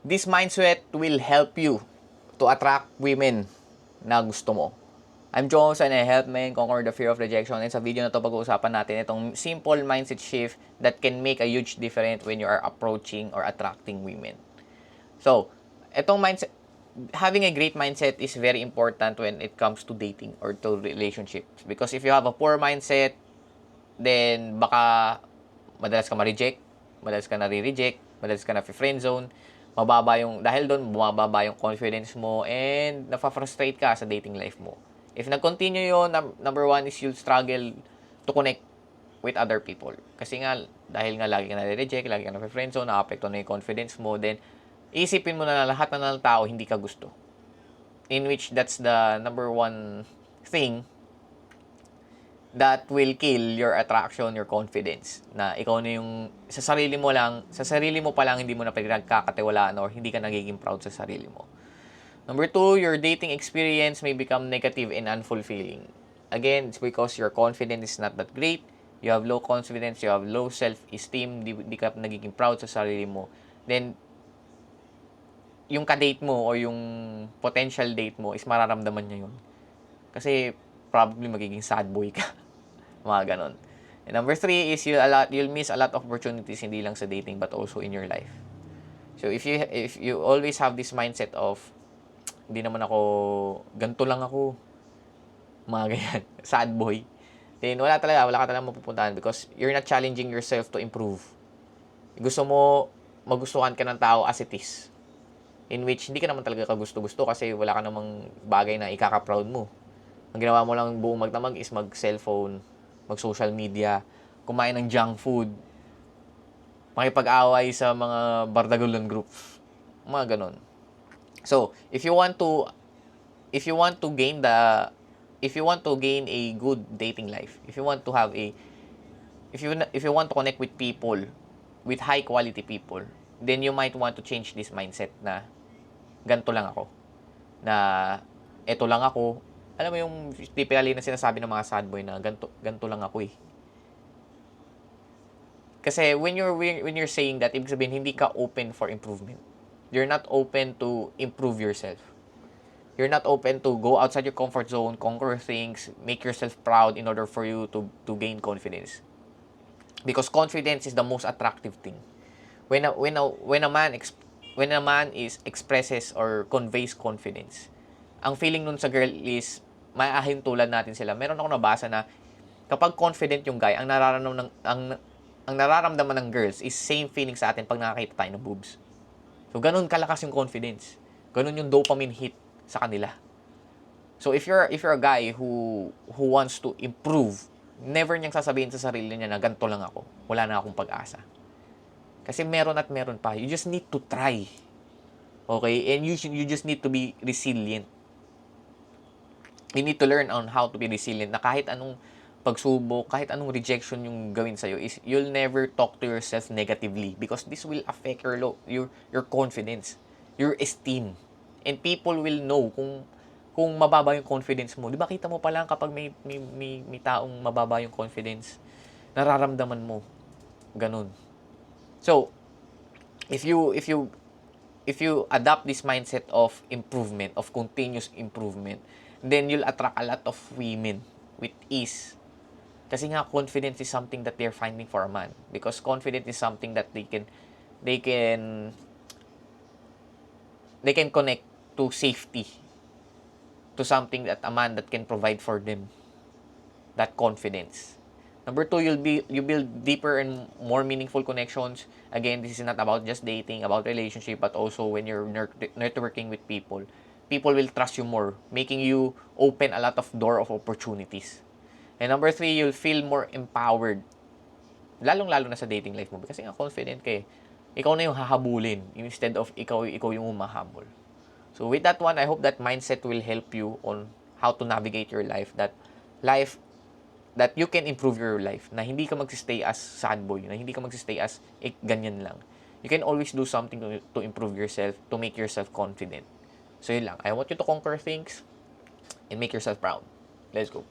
This mindset will help you to attract women na gusto mo. I'm Jones and I help men conquer the fear of rejection. And sa video na to pag-uusapan natin itong simple mindset shift that can make a huge difference when you are approaching or attracting women. So, itong mindset, having a great mindset is very important when it comes to dating or to relationships. Because if you have a poor mindset, then baka madalas ka ma-reject, madalas ka na-re-reject, madalas ka na-friend zone, mababa yung, dahil doon, bumababa yung confidence mo, and nafa-frustrate ka sa dating life mo. If nag-continue yun, number one is you'll struggle to connect with other people. Kasi nga, dahil nga lagi ka na-reject, lagi ka na-friend zone, na-apekto na yung confidence mo, then, isipin mo na lahat na ng tao hindi ka gusto. In which, that's the number one thing that will kill your attraction, your confidence. Na ikaw na yung, sa sarili mo pa lang, hindi mo na pinagkakatiwalaan or hindi ka nagiging proud sa sarili mo. Number two, your dating experience may become negative and unfulfilling. Again, it's because your confidence is not that great. You have low confidence, you have low self-esteem, di ka nagiging proud sa sarili mo. Then, yung ka-date mo o yung potential date mo is mararamdaman niya yun. Kasi, probably magiging sad boy ka. Mga ganon. And number three is you'll miss a lot of opportunities hindi lang sa dating but also in your life. So if you always have this mindset of hindi naman ako ganito lang ako, mga ganyan, sad boy, then wala ka talaga mapupuntahan because you're not challenging yourself to improve. Gusto mo magustuhan ka ng tao as it is. In which hindi ka naman talaga kagusto-gusto kasi wala ka namang bagay na ikaka-proud mo. Ang ginawa mo lang buong magdamag is mag-cellphone, mag-social media, kumain ng junk food, makipag-away sa mga bardagulan groups, mga ganon. So, if you want to gain a good dating life, if you want to connect with people, with high quality people, then you might want to change this mindset na ganito lang ako, na eto lang ako. Alam mo yung typically na sinasabi ng mga sad boy na ganito lang ako eh. Kasi when you're saying that, ibig sabihin hindi ka open for improvement. You're not open to improve yourself. You're not open to go outside your comfort zone, conquer things, make yourself proud in order for you to gain confidence. Because confidence is the most attractive thing. When a man expresses or conveys confidence, ang feeling nun sa girl is maahintulan natin sila. Meron ako nabasa na kapag confident yung guy, ang nararamdaman ng girls is same feeling sa atin pag nakakita tayo ng boobs. So, ganun kalakas yung confidence. Ganun yung dopamine hit sa kanila. So, if you're a guy who wants to improve, never niyang sasabihin sa sarili niya na ganito lang ako. Wala na akong pag-asa. Kasi meron at meron pa. You just need to try. Okay? And you just need to be resilient. You need to learn on how to be resilient na kahit anong pagsubok, kahit anong rejection yung gawin sa'yo is you'll never talk to yourself negatively because this will affect your confidence, your esteem. And people will know kung mababa yung confidence mo. Di ba kita mo pa lang kapag may taong mababa yung confidence, nararamdaman mo. Ganun. So, if you adopt this mindset of improvement, of continuous improvement, then you'll attract a lot of women with ease. Kasi nga, confidence is something that they're finding for a man. Because confidence is something that they can connect to safety. To something that a man that can provide for them. That confidence. Number two, you build deeper and more meaningful connections. Again, this is not about just dating, about relationship, but also when you're networking with people. People will trust you more, making you open a lot of door of opportunities. And number three, you'll feel more empowered. Lalong-lalo na sa dating life mo. Kasi nga confident ka eh. Ikaw na yung hahabulin instead of ikaw yung humahabol. So with that one, I hope that mindset will help you on how to navigate your life. That you can improve your life. Na hindi ka magsistay as sad boy. Na hindi ka magsistay as ganyan lang. You can always do something to improve yourself, to make yourself confident. So yun lang. I want you to conquer things and make yourself proud. Let's go.